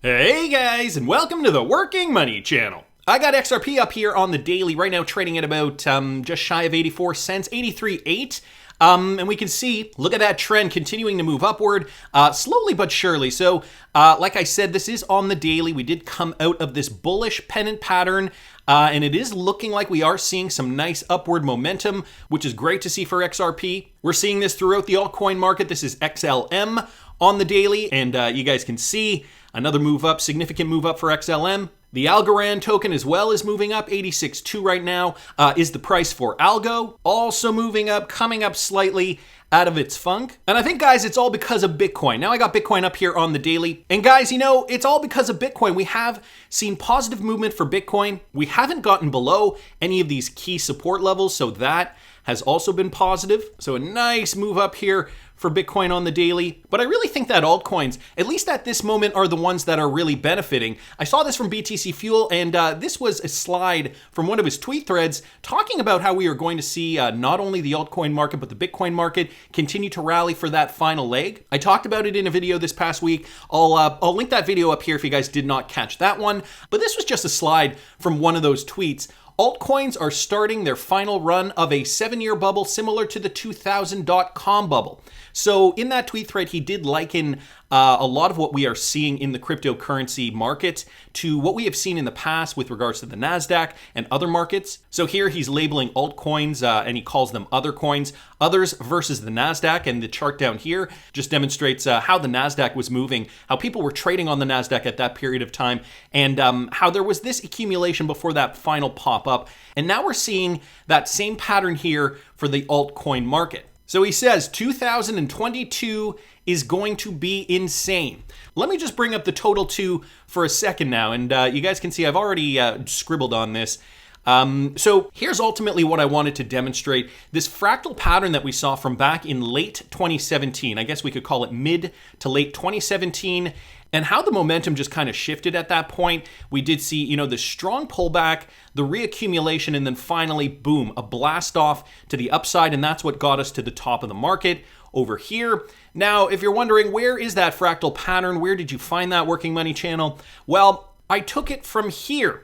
Hey guys, and welcome to the Working Money channel. I got XRP up here on the daily right now, trading at about just shy of 84 cents, 83.8. And we can see, look at that trend continuing to move upward, slowly but surely. So, like I said, this is on the daily. We did come out of this bullish pennant pattern, and it is looking like we are seeing some nice upward momentum, which is great to see for XRP. We're seeing this throughout the altcoin market. This is XLM on the daily, and you guys can see another move up, significant move up for XLM. The Algorand token as well is moving up, 86.2 right now is the price for Algo. Also moving up, coming up slightly out of its funk. And I think, guys, it's all because of Bitcoin. Now I got Bitcoin up here on the daily. And guys, you know, it's all because of Bitcoin. We have seen positive movement for Bitcoin. We haven't gotten below any of these key support levels, so that has also been positive. So a nice move up here for Bitcoin on the daily. But I really think that altcoins, at least at this moment, are the ones that are really benefiting. I saw this from BTC Fuel, and this was a slide from one of his tweet threads talking about how we are going to see not only the altcoin market, but the Bitcoin market continue to rally for that final leg. I talked about it in a video this past week. I'll link that video up here if you guys did not catch that one. But this was just a slide from one of those tweets. Altcoins are starting their final run of a 7-year bubble similar to the 2000 .com bubble. So in that tweet thread, he did liken a lot of what we are seeing in the cryptocurrency market to what we have seen in the past with regards to the NASDAQ and other markets. So here he's labeling altcoins and he calls them other coins, others versus the NASDAQ. And the chart down here just demonstrates how the NASDAQ was moving, how people were trading on the NASDAQ at that period of time, and how there was this accumulation before that final pop up. And now we're seeing that same pattern here for the altcoin market. So he says 2022 is going to be insane. Let me just bring up the total two for a second now. And you guys can see I've already scribbled on this. So here's ultimately what I wanted to demonstrate. This fractal pattern that we saw from back in late 2017, I guess we could call it mid to late 2017, and how the momentum just kind of shifted at that point. We did see, you know, the strong pullback, the reaccumulation, and then finally, boom, a blast off to the upside, and that's what got us to the top of the market over here. Now, if you're wondering, where is that fractal pattern? Where did you find that, Working Money channel? Well, I took it from here.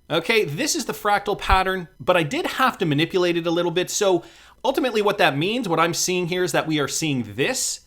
Okay, this is the fractal pattern, but I did have to manipulate it a little bit. So ultimately what that means, what I'm seeing here is that we are seeing this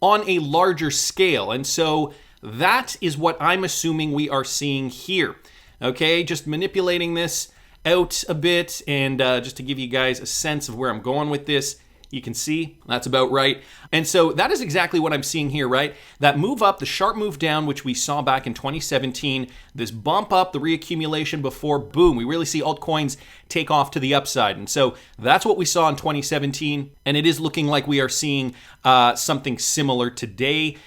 on a larger scale. And so that is what I'm assuming we are seeing here. Okay, just manipulating this out a bit, and just to give you guys a sense of where I'm going with this, you can see that's about right. And so that is exactly what I'm seeing here, right? That move up, the sharp move down, which we saw back in 2017, this bump up, the reaccumulation before, boom, we really see altcoins take off to the upside. And so that's what we saw in 2017. And it is looking like we are seeing something similar today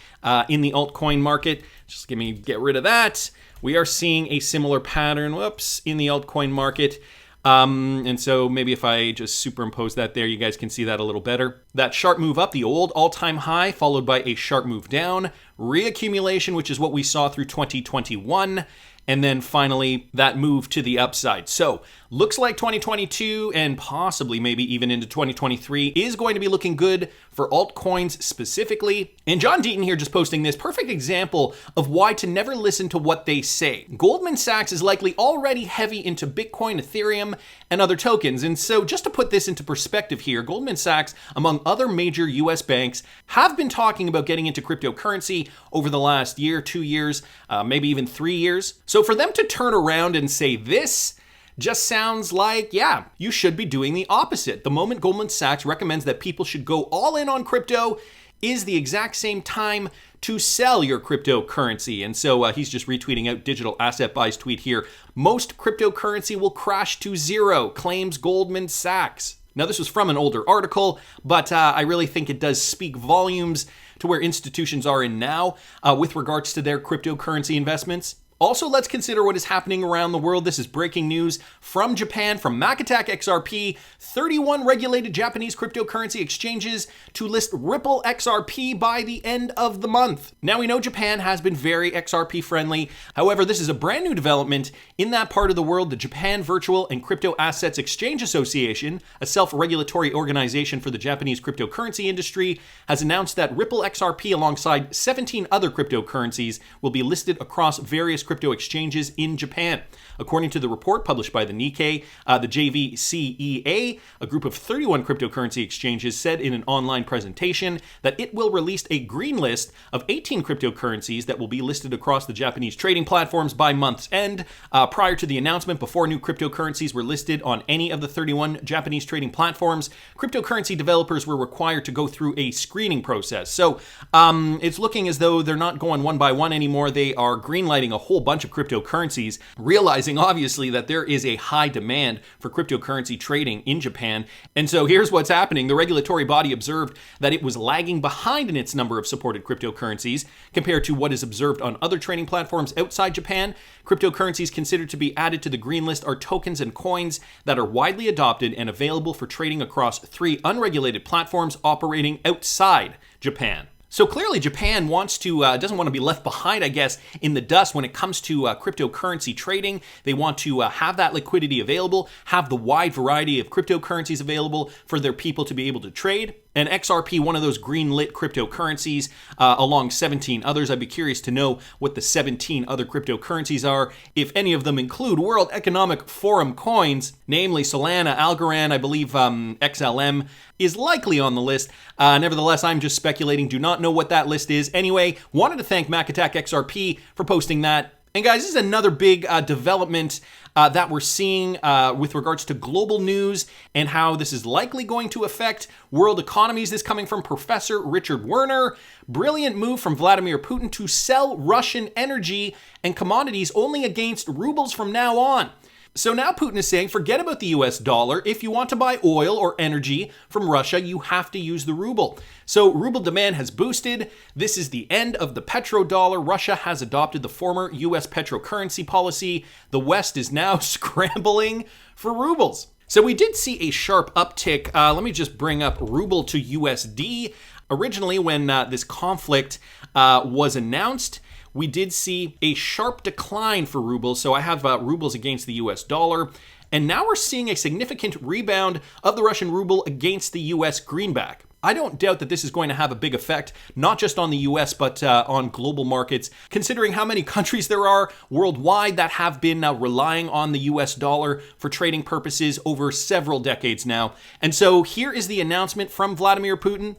in the altcoin market. Just get rid of that. We are seeing a similar pattern, in the altcoin market. And so maybe if I just superimpose that there, you guys can see that a little better. That sharp move up, the old all-time high, followed by a sharp move down, reaccumulation, which is what we saw through 2021, and then finally that move to the upside. So looks like 2022 and possibly maybe even into 2023 is going to be looking good for altcoins specifically. And John Deaton here just posting this perfect example of why to never listen to what they say. Goldman Sachs is likely already heavy into Bitcoin, Ethereum, and other tokens. And so just to put this into perspective here, Goldman Sachs, among other major US banks, have been talking about getting into cryptocurrency over the last year, 2 years, maybe even 3 years. So for them to turn around and say this just sounds like, yeah, you should be doing the opposite. The moment Goldman Sachs recommends that people should go all in on crypto is the exact same time to sell your cryptocurrency. And so he's just retweeting out Digital Asset Buy's tweet here. Most cryptocurrency will crash to zero, claims Goldman Sachs. Now, this was from an older article, but I really think it does speak volumes to where institutions are in now with regards to their cryptocurrency investments. Also, let's consider what is happening around the world. This is breaking news from Japan, from Macatak XRP. 31 regulated Japanese cryptocurrency exchanges to list Ripple XRP by the end of the month. Now, we know Japan has been very XRP friendly. However, this is a brand new development in that part of the world. The Japan Virtual and Crypto Assets Exchange Association, a self-regulatory organization for the Japanese cryptocurrency industry, has announced that Ripple XRP, alongside 17 other cryptocurrencies, will be listed across various crypto exchanges in Japan. According to the report published by the Nikkei, the JVCEA, a group of 31 cryptocurrency exchanges, said in an online presentation that it will release a green list of 18 cryptocurrencies that will be listed across the Japanese trading platforms by month's end. Prior to the announcement, before new cryptocurrencies were listed on any of the 31 Japanese trading platforms, cryptocurrency developers were required to go through a screening process. So it's looking as though they're not going one by one anymore. They are greenlighting a whole bunch of cryptocurrencies, realizing obviously that there is a high demand for cryptocurrency trading in Japan. And so here's what's happening. The regulatory body observed that it was lagging behind in its number of supported cryptocurrencies compared to what is observed on other trading platforms outside Japan. Cryptocurrencies considered to be added to the green list are tokens and coins that are widely adopted and available for trading across 3 unregulated platforms operating outside Japan. So clearly Japan wants to, doesn't want to be left behind, I guess, in the dust when it comes to cryptocurrency trading. They want to have that liquidity available, have the wide variety of cryptocurrencies available for their people to be able to trade. And XRP, one of those green-lit cryptocurrencies, along 17 others. I'd be curious to know what the 17 other cryptocurrencies are, if any of them include World Economic Forum coins, namely Solana, Algorand, I believe XLM is likely on the list. Nevertheless, I'm just speculating, do not know what that list is. Anyway, wanted to thank Macatak XRP for posting that. And guys, this is another big development that we're seeing with regards to global news and how this is likely going to affect world economies. This coming from Professor Richard Werner. Brilliant move from Vladimir Putin to sell Russian energy and commodities only against rubles from now on. So now Putin is saying, forget about the US dollar. If you want to buy oil or energy from Russia, you have to use the ruble. So ruble demand has boosted. This is the end of the petrodollar. Russia has adopted the former US petrocurrency policy. The West is now scrambling for rubles. So we did see a sharp uptick. Let me just bring up ruble to USD. Originally, when this conflict was announced, we did see a sharp decline for rubles. So I have rubles against the US dollar. And now we're seeing a significant rebound of the Russian ruble against the US greenback. I don't doubt that this is going to have a big effect, not just on the US, but on global markets, considering how many countries there are worldwide that have been relying on the US dollar for trading purposes over several decades now. And so here is the announcement from Vladimir Putin.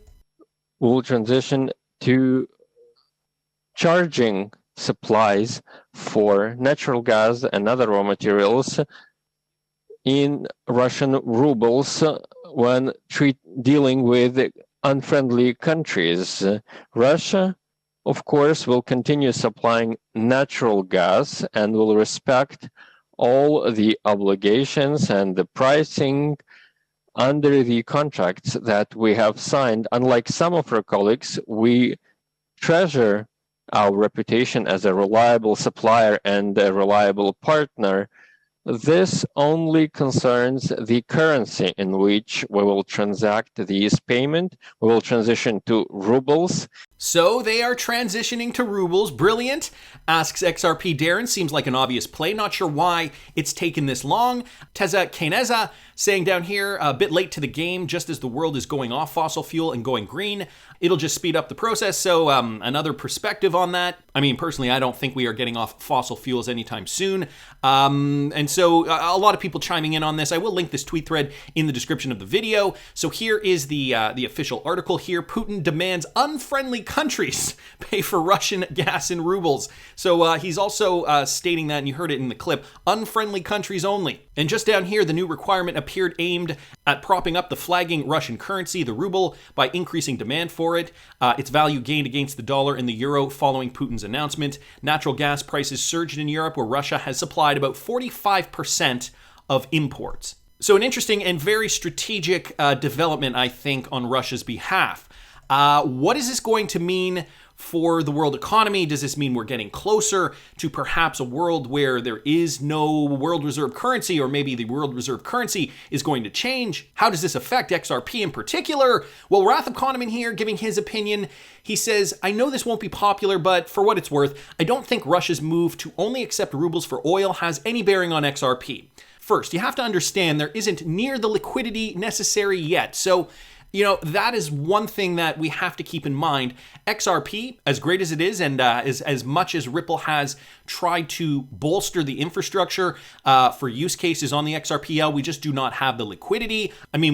We'll transition to charging supplies for natural gas and other raw materials in Russian rubles when dealing with unfriendly countries. Russia, of course, will continue supplying natural gas and will respect all the obligations and the pricing under the contracts that we have signed. Unlike some of our colleagues, we treasure our reputation as a reliable supplier and a reliable partner. This only concerns the currency in which we will transact these payments. We will transition to rubles. So they are transitioning to rubles. Brilliant, asks XRP Darren. Seems like an obvious play. Not sure why it's taken this long. Teza Keneza saying down here, a bit late to the game, just as the world is going off fossil fuel and going green. It'll just speed up the process. So another perspective on that. I mean, personally, I don't think we are getting off fossil fuels anytime soon. And so a lot of people chiming in on this. I will link this tweet thread in the description of the video. So here is the official article here. Putin demands unfriendly countries pay for Russian gas in rubles. So he's also stating that, and you heard it in the clip, unfriendly countries only. And just down here, the new requirement appeared aimed at propping up the flagging Russian currency, the ruble, by increasing demand for it. Its value gained against the dollar and the euro following Putin's announcement. Natural gas prices surged in Europe, where Russia has supplied about 45% of imports. So an interesting and very strategic development, I think, on Russia's behalf. What is this going to mean for the world economy? Does this mean we're getting closer to perhaps a world where there is no world reserve currency, or maybe the world reserve currency is going to change? How does this affect XRP in particular? Well, Wrath of Kahneman here giving his opinion. He says, I know this won't be popular, but for what it's worth, I don't think Russia's move to only accept rubles for oil has any bearing on XRP. First, you have to understand there isn't near the liquidity necessary yet. So, that is one thing that we have to keep in mind. XRP, as great as it is, and as much as Ripple has tried to bolster the infrastructure for use cases on the XRPL, we just do not have the liquidity. We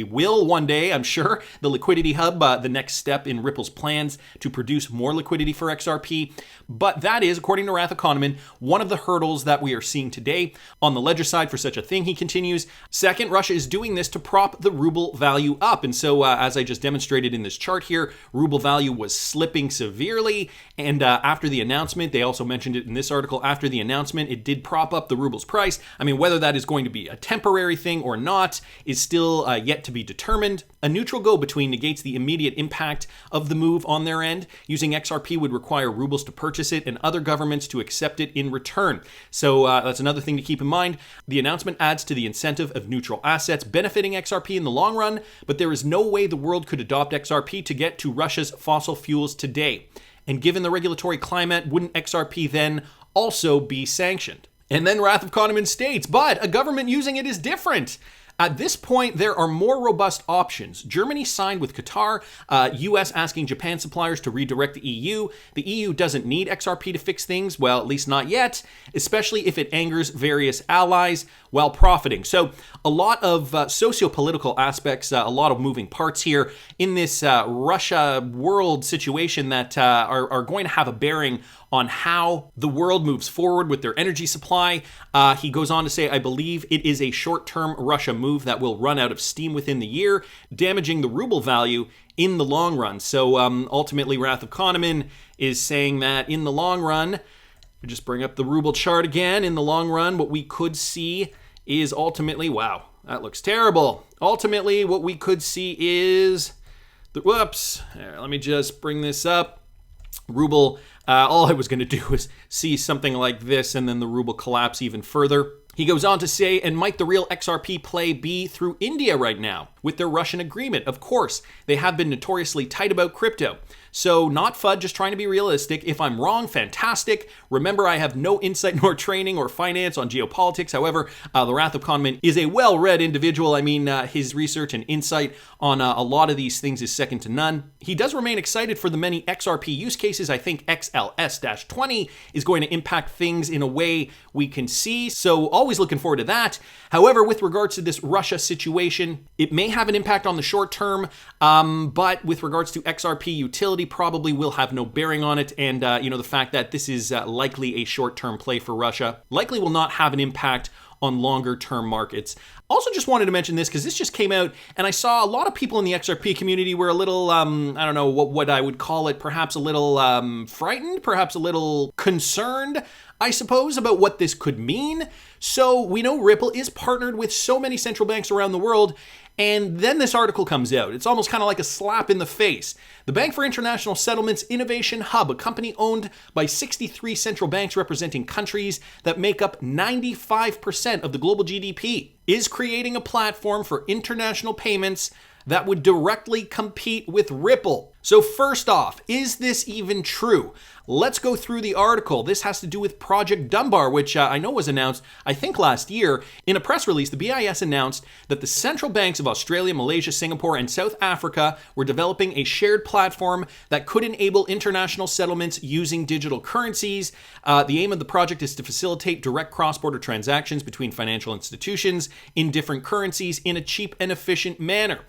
will one day, I'm sure, the liquidity hub, the next step in Ripple's plans to produce more liquidity for XRP. But that is, according to Wrath of Kahneman, one of the hurdles that we are seeing today on the ledger side for such a thing, he continues. Second, Russia is doing this to prop the ruble value up. And so, as I just demonstrated in this chart here, ruble value was slipping severely. And after the announcement, they also mentioned it in this article, after the announcement, it did prop up the ruble's price. Whether that is going to be a temporary thing or not is still yet to be determined. A neutral go-between negates the immediate impact of the move on their end. Using XRP would require rubles to purchase it and other governments to accept it in return. So that's another thing to keep in mind. The announcement adds to the incentive of neutral assets benefiting XRP in the long run, but there is no way the world could adopt XRP to get to Russia's fossil fuels today. And given the regulatory climate, wouldn't XRP then also be sanctioned? And then Wrath of Kahneman states, but a government using it is different. At this point, there are more robust options. Germany signed with Qatar, US asking Japan suppliers to redirect the EU. The EU doesn't need XRP to fix things, well, at least not yet, especially if it angers various allies while profiting. So a lot of socio-political aspects, a lot of moving parts here in this Russia world situation that are going to have a bearing on how the world moves forward with their energy supply. He goes on to say, I believe it is a short-term Russia move that will run out of steam within the year, damaging the ruble value in the long run. So ultimately, Wrath of Kahneman is saying that in the long run, just bring up the ruble chart again, in the long run, what we could see is ultimately, wow, that looks terrible. Ultimately, what we could see is, let me just bring this up. Ruble, all I was going to do was see something like this and then the ruble collapse even further. He goes on to say, and might the real XRP play be through India right now with their Russian agreement? Of course, they have been notoriously tight about crypto. So not FUD, just trying to be realistic. If I'm wrong, fantastic. Remember, I have no insight nor training or finance on geopolitics. However, the Wrath of Kahneman is a well-read individual. His research and insight on a lot of these things is second to none. He does remain excited for the many XRP use cases. I think XLS-20 is going to impact things in a way we can see. So always looking forward to that. However, with regards to this Russia situation, it may have an impact on the short term, but with regards to XRP utility, probably will have no bearing on it. And, the fact that this is likely a short-term play for Russia likely will not have an impact on longer-term markets. Also just wanted to mention this because this just came out and I saw a lot of people in the XRP community were a little, I don't know what I would call it, perhaps a little frightened, perhaps a little concerned, I suppose, about what this could mean. So we know Ripple is partnered with so many central banks around the world, and then this article comes out. It's almost kind of like a slap in the face. The Bank for International Settlements Innovation Hub, a company owned by 63 central banks representing countries that make up 95% of the global GDP, is creating a platform for international payments that would directly compete with Ripple. So first off, is this even true? Let's go through the article. This has to do with Project Dunbar, which I know was announced, I think last year. In a press release, the BIS announced that the central banks of Australia, Malaysia, Singapore, and South Africa were developing a shared platform that could enable international settlements using digital currencies. The aim of the project is to facilitate direct cross-border transactions between financial institutions in different currencies in a cheap and efficient manner.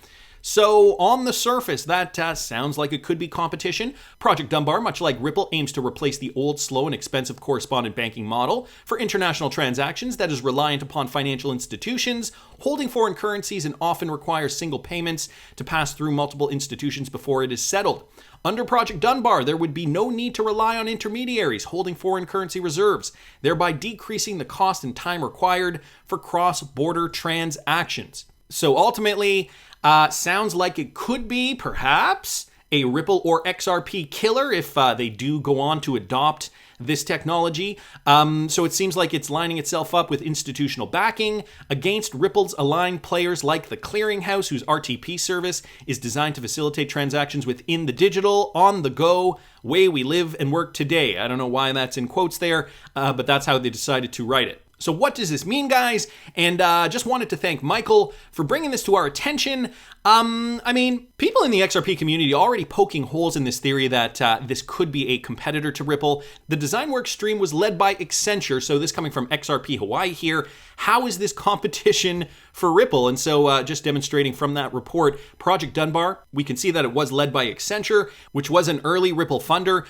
So on the surface, that sounds like it could be competition. Project Dunbar, much like Ripple, aims to replace the old, slow, and expensive correspondent banking model for international transactions that is reliant upon financial institutions holding foreign currencies and often requires single payments to pass through multiple institutions before it is settled. Under Project Dunbar, there would be no need to rely on intermediaries holding foreign currency reserves, thereby decreasing the cost and time required for cross-border transactions. So ultimately, sounds like it could be, perhaps, a Ripple or XRP killer if they do go on to adopt this technology. So it seems like it's lining itself up with institutional backing against Ripple's aligned players like the Clearinghouse, whose RTP service is designed to facilitate transactions within the digital, on-the-go way we live and work today. I don't know why that's in quotes there, but that's how they decided to write it. So what does this mean, guys? And just wanted to thank Michael for bringing this to our attention. I mean, people in the XRP community are already poking holes in this theory that this could be a competitor to Ripple. The design work stream was led by Accenture, so this coming from XRP Hawaii here. How is this competition for Ripple? And so just demonstrating from that report, Project Dunbar, we can see that it was led by Accenture, which was an early Ripple funder.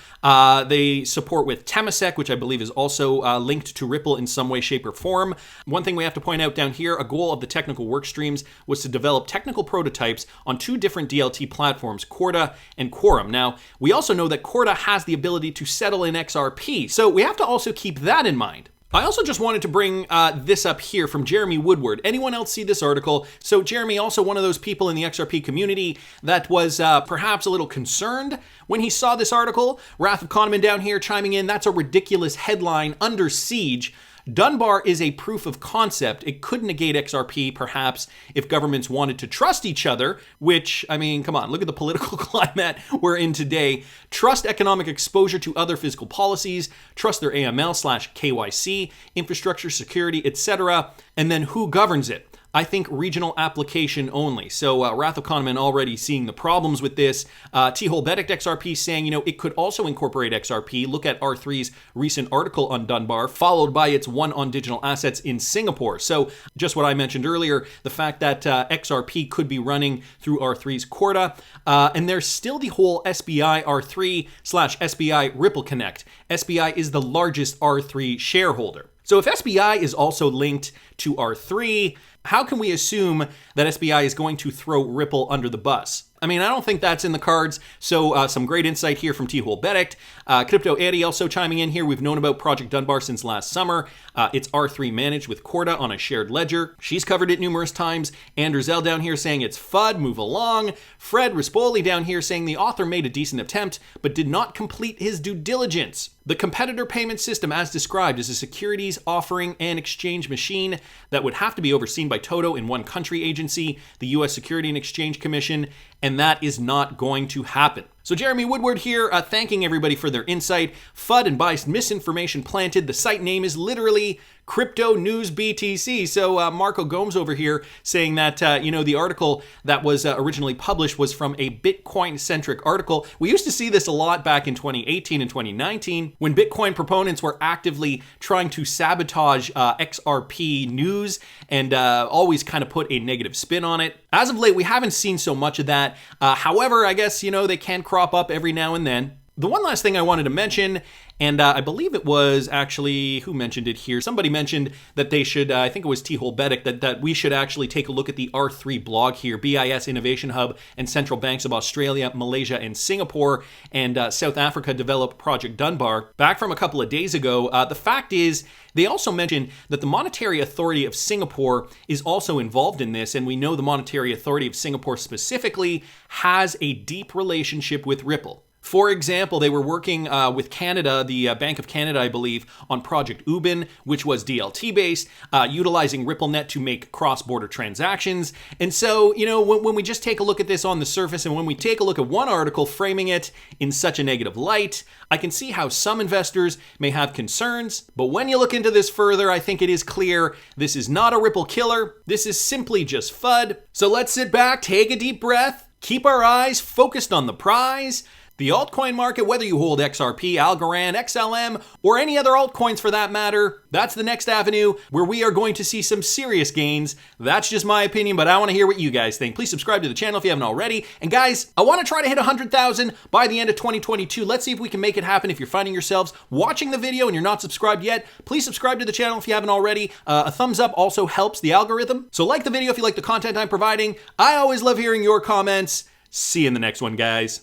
They support with Temasek, which I believe is also linked to Ripple in some way, shape, or form. One thing we have to point out down here, a goal of the technical work streams was to develop technical prototypes on two different DLT platforms, Corda and Quorum. Now, we also know that Corda has the ability to settle in XRP, so we have to also keep that in mind. I also just wanted to bring this up here from Jeremy Woodward. Anyone else see this article? So Jeremy, also one of those people in the XRP community that was perhaps a little concerned when he saw this article. Wrath of Kahneman down here chiming in, that's a ridiculous headline, under siege. Dunbar is a proof of concept. It could negate XRP, perhaps, if governments wanted to trust each other, which, I mean, come on, look at the political climate we're in today. Trust economic exposure to other fiscal policies, trust their AML/KYC, infrastructure, security, etc., and then who governs it? I think regional application only. So Wrath of Kahneman already seeing the problems with this. T-Hole Bedict XRP saying, it could also incorporate XRP. Look at R3's recent article on Dunbar, followed by its one on digital assets in Singapore. So just what I mentioned earlier, the fact that XRP could be running through R3's Corda. And there's still the whole SBI R3/SBI Ripple Connect. SBI is the largest R3 shareholder. So if SBI is also linked to R3, how can we assume that SBI is going to throw Ripple under the bus? I mean, I don't think that's in the cards. So some great insight here from T-Hole Bedict. Crypto Eddie also chiming in here. We've known about Project Dunbar since last summer. It's R3 managed with Corda on a shared ledger. She's covered it numerous times. Anders L down here saying it's FUD, move along. Fred Rispoli down here saying the author made a decent attempt, but did not complete his due diligence. The competitor payment system, as described, is a securities offering and exchange machine that would have to be overseen by Toto in one country agency, the U.S. Securities and Exchange Commission, and that is not going to happen. So Jeremy Woodward here, thanking everybody for their insight. FUD and biased misinformation planted. The site name is literally Crypto News BTC. So Marco Gomes over here saying that, the article that was originally published was from a Bitcoin-centric article. We used to see this a lot back in 2018 and 2019 when Bitcoin proponents were actively trying to sabotage XRP news and always kind of put a negative spin on it. As of late, we haven't seen so much of that. However, I guess, they can crop up every now and then. The one last thing I wanted to mention, and I believe it was actually, who mentioned it here? Somebody mentioned that they should, I think it was T-Hole Bedict, that we should actually take a look at the R3 blog here, BIS Innovation Hub and Central Banks of Australia, Malaysia, and Singapore, and South Africa developed Project Dunbar. Back from a couple of days ago, the fact is, they also mentioned that the Monetary Authority of Singapore is also involved in this, and we know the Monetary Authority of Singapore specifically has a deep relationship with Ripple. For example, they were working with Canada, the Bank of Canada, I believe, on Project Ubin, which was DLT-based, utilizing RippleNet to make cross-border transactions. And so, when we just take a look at this on the surface and when we take a look at one article framing it in such a negative light, I can see how some investors may have concerns. But when you look into this further, I think it is clear this is not a Ripple killer. This is simply just FUD. So let's sit back, take a deep breath, keep our eyes focused on the prize. The altcoin market, whether you hold XRP, Algorand, XLM, or any other altcoins for that matter, that's the next avenue where we are going to see some serious gains. That's just my opinion, but I want to hear what you guys think. Please subscribe to the channel if you haven't already. And guys, I want to try to hit 100,000 by the end of 2022. Let's see if we can make it happen. If you're finding yourselves watching the video and you're not subscribed yet, please subscribe to the channel if you haven't already. A thumbs up also helps the algorithm. So like the video if you like the content I'm providing. I always love hearing your comments. See you in the next one, guys.